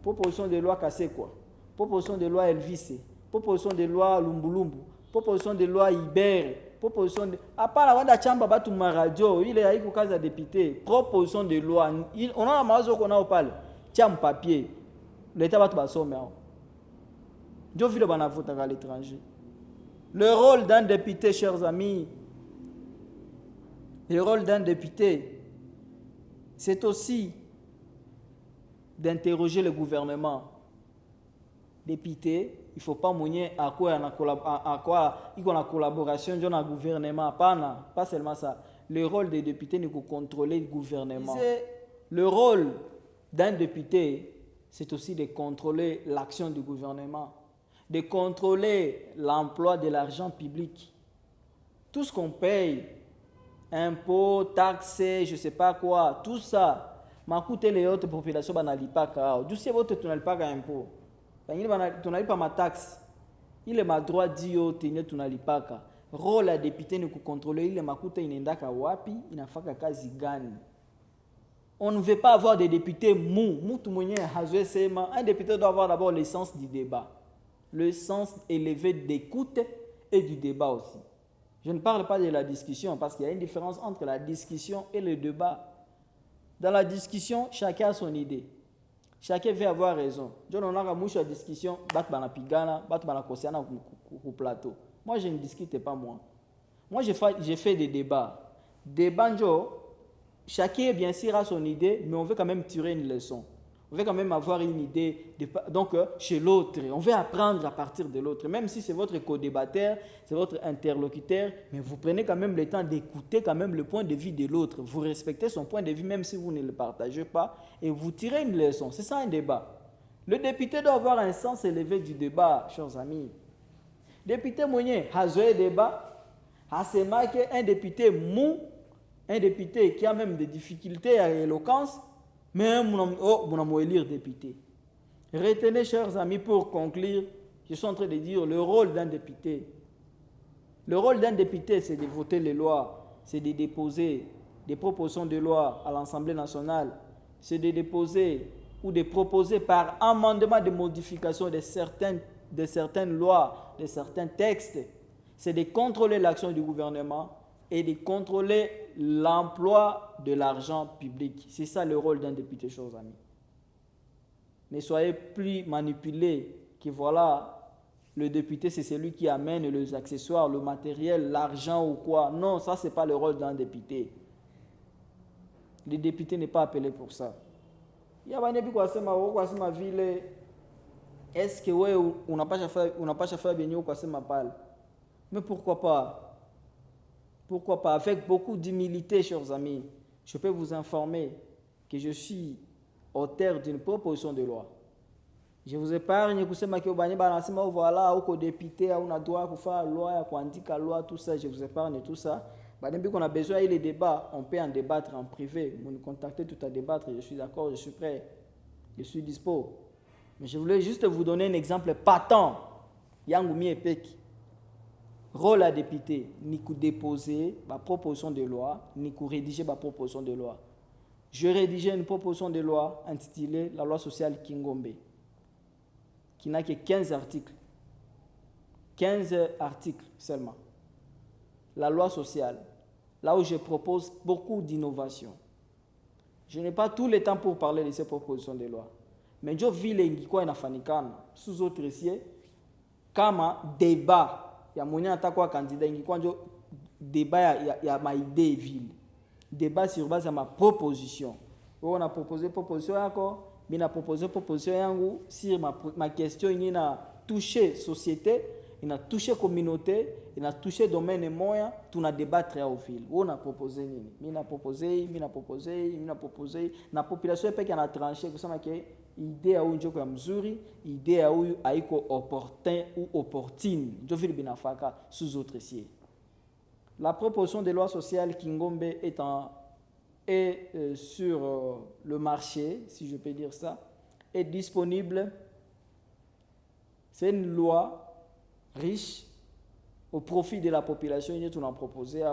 Proposition de loi Kasekwa. Proposition de loi Elvise. Proposition de loi Lumbulumbu. Proposition de loi Ibere. Proposition de apala wanda chamba batu ma radio ile haiko kazi ya député. Proposition de loi on a mawazo ko na opale. Tiens papier. L'État va te basommer. Je vis le banavote à l'étranger. Le rôle d'un député, chers amis, le rôle d'un député, c'est aussi d'interroger le gouvernement. Député, il ne faut pas mouiller à quoi il y a une collaboration dans le gouvernement. Pas seulement ça. Le rôle des députés, c'est de contrôler le gouvernement. Le rôle d'un député, c'est aussi de contrôler l'action du gouvernement, de contrôler l'emploi de l'argent public. Tout ce qu'on paye, impôts, taxes, je ne sais pas quoi, tout ça, m'a coûté les autres populations, banalipaka. Du sais votre tunalipaka impôt. Tunalipa ma taxe. Il est ma droit dio tenir tunalipaka. Rôle à député ne contrôler il est ma coûté inendaka wapi, inafaka kazi gani. On ne veut pas avoir des députés mous. Un député doit avoir d'abord le sens du débat. Le sens élevé d'écoute et du débat aussi. Je ne parle pas de la discussion parce qu'il y a une différence entre la discussion et le débat. Dans la discussion, chacun a son idée. Chacun veut avoir raison. Je n'en ai pas de discussion, plateau. Moi, je ne discute pas moi. Moi, j'ai fait des débats. Débat, chacun, bien sûr, a son idée, mais on veut quand même tirer une leçon. On veut quand même avoir une idée donc, chez l'autre. On veut apprendre à partir de l'autre. Même si c'est votre co-débatteur, c'est votre interlocuteur, mais vous prenez quand même le temps d'écouter quand même le point de vue de l'autre. Vous respectez son point de vue, même si vous ne le partagez pas, et vous tirez une leçon. C'est ça un débat. Le député doit avoir un sens élevé du débat, chers amis. Député moyen, a un débat. C'est un député mou, un député qui a même des difficultés à l'éloquence, mais on élire député. Retenez, chers amis, pour conclure, je suis en train de dire le rôle d'un député. Le rôle d'un député, c'est de voter les lois, c'est de déposer des propositions de loi à l'Assemblée nationale, c'est de déposer ou de proposer par amendement de modification de certaines lois, de certains textes, c'est de contrôler l'action du gouvernement et de contrôler l'emploi de l'argent public. C'est ça le rôle d'un député, chers amis. Ne soyez plus manipulés que voilà, le député c'est celui qui amène les accessoires, le matériel, l'argent ou quoi. Non, ça c'est pas le rôle d'un député. Le député n'est pas appelé pour ça. Est-ce que ouais, on n'a pas fait bien quoi c'est ma parle? Mais pourquoi pas? Pourquoi pas? Avec beaucoup d'humilité, chers amis, je peux vous informer que je suis auteur d'une proposition de loi. Je vous épargne kusema que voilà, au député, on a droit pour faire la loi, pour indiquer la loi, tout ça, je vous épargne tout ça. Depuis qu'on a besoin de débats, on peut en débattre en privé. Vous nous contactez tout à débattre, je suis d'accord, je suis prêt, je suis dispo. Mais je voulais juste vous donner un exemple patent. Yangoumi et Peki. Rôle à député, ni qu'on déposer ma proposition de loi, ni qu'on rédiger ma proposition de loi. Je rédigeais une proposition de loi intitulée la loi sociale Kingombe, qui n'a que 15 articles. 15 articles seulement. La loi sociale, là où je propose beaucoup d'innovations. Je n'ai pas tout le temps pour parler de ces propositions de loi. Mais je vis les ngikwa inafanikana sous autres dossiers, kama débat ya mwenye atakuwa candidat ngikwa njo débat ya ma idée ville. Débat sur base de ma proposition. On a proposé proposition yako, mais na proposé proposition yangu sur ma question il a touché société, il a touché communauté, il a touché domaine moyen, tout na débattre au ville. On a proposé nini? Mina proposé, na population peke na tranché kusema ke idée ya unjoko ya mzuri, idée ya huyu haiko opportun ou opportune. Ndio vile binafaka sous autres sièges. La proposition de loi sociale Kingombe est sur le marché, si je peux dire ça, est disponible. C'est une loi riche au profit de la population. Il y a tout proposé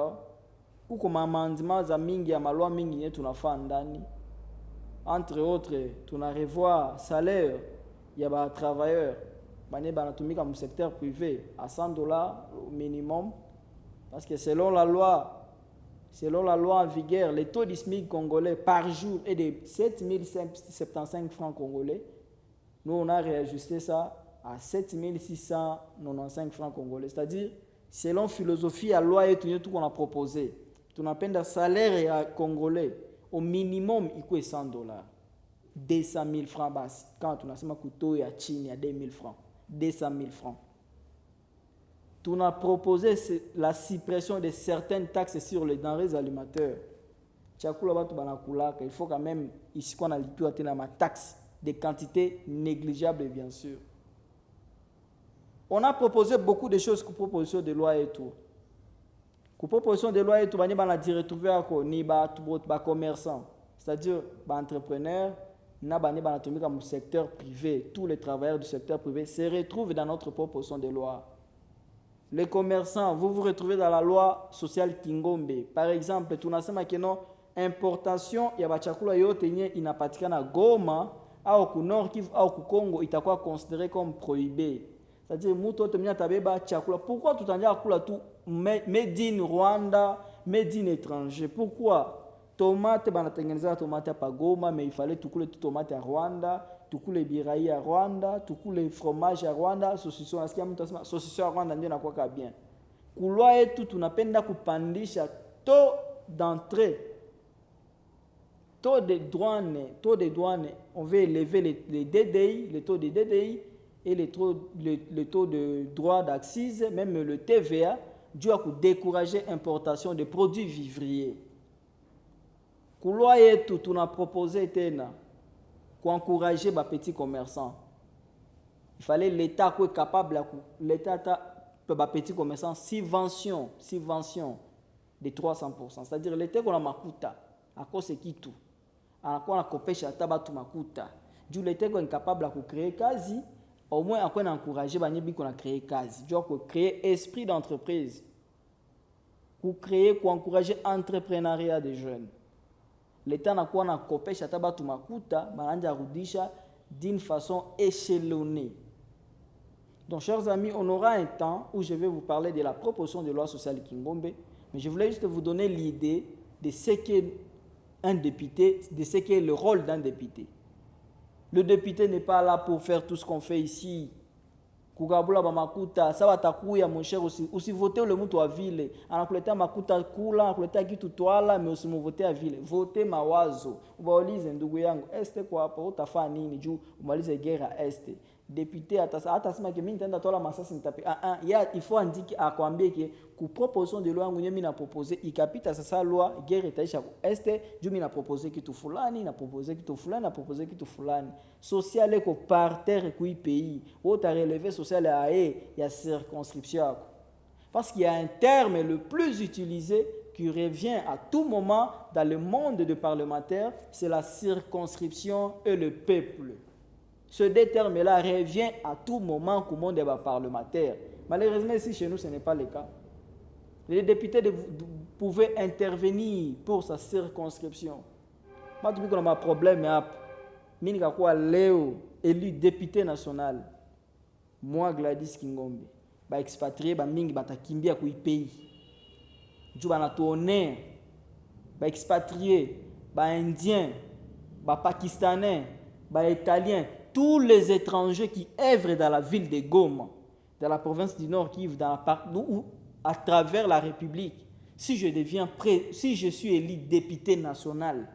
ou comme amendement za mingi ya malwa mingi yetu tunafaa ndani. Entre autres, tu as revoir salaire ya ba travailleurs bane banatumika mu secteur privé à $100 au minimum. Parce que selon la loi en vigueur, le taux du SMIC congolais par jour est de 7 075 francs congolais. Nous, on a réajusté ça à 7 695 francs congolais. C'est-à-dire, selon philosophie, la loi et tout qu'on a proposé, tu appelles un salaire congolais, au minimum, il coûte $100. 200 000 francs basse. Quand on a ce couteau, il y a 2 000 francs. 200 000 francs. On a proposé la suppression de certaines taxes sur les denrées alimentaires. Il faut quand même, ici qu'on a ma taxe, des quantités négligeables bien sûr. On a proposé beaucoup de choses pour proposition de loi et tout. Pour proposition de loi et tout, on a dit retrouver les commerçants, c'est-à-dire les entrepreneurs, le secteur privé, tous les travailleurs du secteur privé se retrouvent dans notre proposition de loi. Les commerçants, vous vous retrouvez dans la loi sociale Kingombe. Par exemple, tunasema keno importation ya bachakula yote yenye inapatikana Goma au ku Nord Kivu au ku Congo itakuwa considéré comme prohibé. C'est-à-dire mtu yote mwenye atabeba chakula. Pourquoi tutandia kula tu made in Rwanda, made in étranger? Pourquoi? Tomate banatengeneza tomate hapa Goma, mais il fallait tukule tu tomate ya Rwanda. Tukule birai ya Rwanda, tukule fromage ya Rwanda, saucisson asikia mtu asema saucisson ya Rwanda ndio inakuwa bien. Kulwa yetu tunapenda kupandisha taux d'entrée, taux de douane, on veut élever les DDI, le taux de DDI et le taux de droit d'accise, même le TVA, dû à décourager l'importation de produits vivriers. Kulwa yetu tuna proposé tena pour encourager les petits commerçants. Il fallait l'État qui est capable, l'État petit commerçant, subvention de 300%. C'est-à-dire, l'été qu'on a makuta, à cause de qui tout. À quoi on a copé chez Tabatu makuta. Du l'été qu'on est capable de créer quasi, au moins à quoi on a encouragé, qu'on a créé quasi. Du coup, créer esprit d'entreprise. Pour créer, pour encourager l'entrepreneuriat des jeunes. L'état n'a quoi on a copé chez Tabatu makuta, d'une façon échelonnée. Donc, chers amis, on aura un temps où je vais vous parler de la proposition de loi sociale Kingombe, mais je voulais juste vous donner l'idée de ce qu'est un député, de ce qu'est le rôle d'un député. Le député n'est pas là pour faire tout ce qu'on fait ici. Kugabula bamakuta, ça va takuya mon cher aussi voter le mtu wa ville. Anakuleta makuta kula, anakuleta kitu twala, mais aussi voter à ville. Voter mawazo. Ubaulize ndugu yangu, este kwa hapo utafanya nini juu umalize guerre este. Député atasema que mimi nitaenda tola masasi nitape. Il faut indiquer akwambie que ku proposition de loi ngune mimi na proposer ikapita sasa loi guerre itaisha este juu mimi na proposer kitu fulani na proposer kitu fulani na proposer kitu fulani. Social eko par terre ku pays. Ou ta relevé social a ya circonscription. Parce qu'il y a un terme le plus utilisé qui revient à tout moment dans le monde de parlementaires, c'est la circonscription et le peuple. Ce deux termes-là revient à tout moment au monde des parlementaires. Malheureusement, ici chez nous, ce n'est pas le cas. Les députés pouvaient intervenir pour sa circonscription. Moi, depuis qu'on a un problème, je suis élu député national. Moi, Gladys Kingombe, je suis expatrié, je suis kimbia ku pays. Je suis tourné, je suis expatrié, je suis indien, je suis pakistanais, je suis italien. Tous les étrangers qui œuvrent dans la ville de Goma, dans la province du Nord Kivu, dans la partie ou à travers la République, si je suis élu député national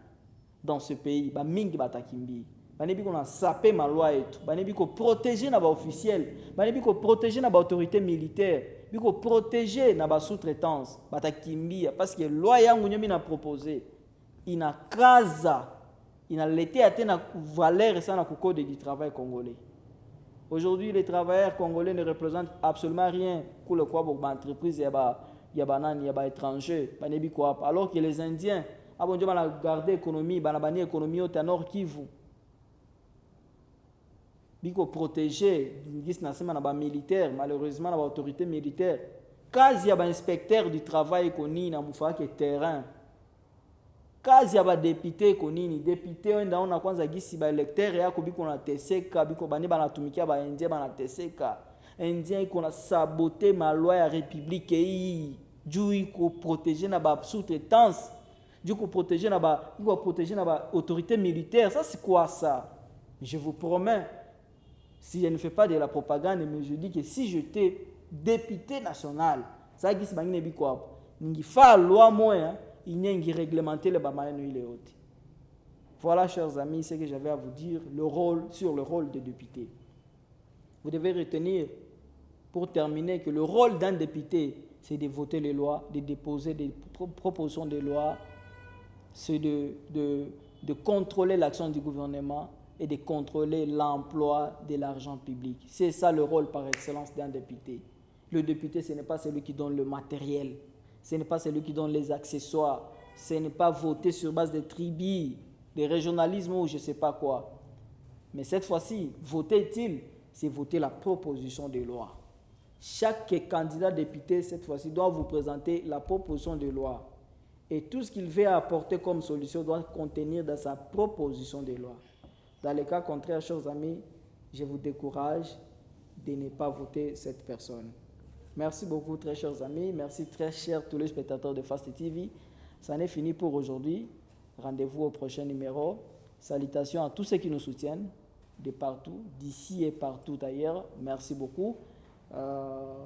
dans ce pays, mingi batakimbi. Banebi qu'on a sapé ma loi et tout. Banebi qu'on protéger na ba officiel, banebi qu'on protéger na ba autorité militaire, banebi qu'on protéger na ba sous-traitance, batakimbi parce que loi yangu nyomi na proposé, ina kaza. Il a l'été atteint la valeur et ça dans le code du travail congolais. Aujourd'hui, les travailleurs congolais ne représentent absolument rien pour le quoi pour l'entreprise, il y a étrangers, alors que les Indiens, ils ont gardé l'économie, ils ont gardé l'économie au Nord Kivu. Ils ont protégé, ils ont militaire, malheureusement, l'autorité militaire. Quand il y a un inspecteur du travail qui est dans le terrain, kazi ya ba député konini député wenda ona kwanza gisi ba électeur yako biko na teseka biko bani banatumikia ba indien banateseka indien iko na saboter ma loi ya république hii juu iko protéger na ba sous-traitance juu iko protéger na ba autorité militaire. Ça c'est quoi ça? Je vous promets, si je ne fais pas de la propagande, mais je dis que si j'étais député national ça gisi bangine biko hapo ningi fa loi moya il n'y a qui réglementer les bamaïnes et les autres. Voilà, chers amis, ce que j'avais à vous dire sur le rôle des députés. Vous devez retenir, pour terminer, que le rôle d'un député, c'est de voter les lois, de déposer des propositions de loi, c'est de contrôler l'action du gouvernement et de contrôler l'emploi de l'argent public. C'est ça le rôle par excellence d'un député. Le député, ce n'est pas celui qui donne le matériel. Ce n'est pas celui qui donne les accessoires. Ce n'est pas voter sur base de tribus, de régionalisme ou je ne sais pas quoi. Mais cette fois-ci, voter-il, c'est voter la proposition de loi. Chaque candidat député, cette fois-ci, doit vous présenter la proposition de loi. Et tout ce qu'il veut apporter comme solution doit contenir dans sa proposition de loi. Dans les cas contraires, chers amis, je vous décourage de ne pas voter cette personne. Merci beaucoup, très chers amis. Merci, très chers tous les spectateurs de Fast TV. Ça en est fini pour aujourd'hui. Rendez-vous au prochain numéro. Salutations à tous ceux qui nous soutiennent de partout, d'ici et partout ailleurs. Merci beaucoup.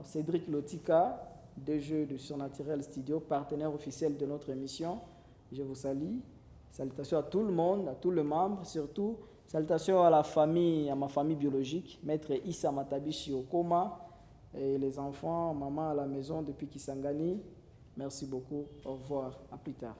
Cédric Lotika, DG de Surnaturel Studio, partenaire officiel de notre émission. Je vous salue. Salutations à tout le monde, à tous les membres, surtout. Salutations à la famille, à ma famille biologique, Maître Issa Matabishi Okoma, et les enfants, maman à la maison depuis Kisangani. Merci beaucoup. Au revoir. À plus tard.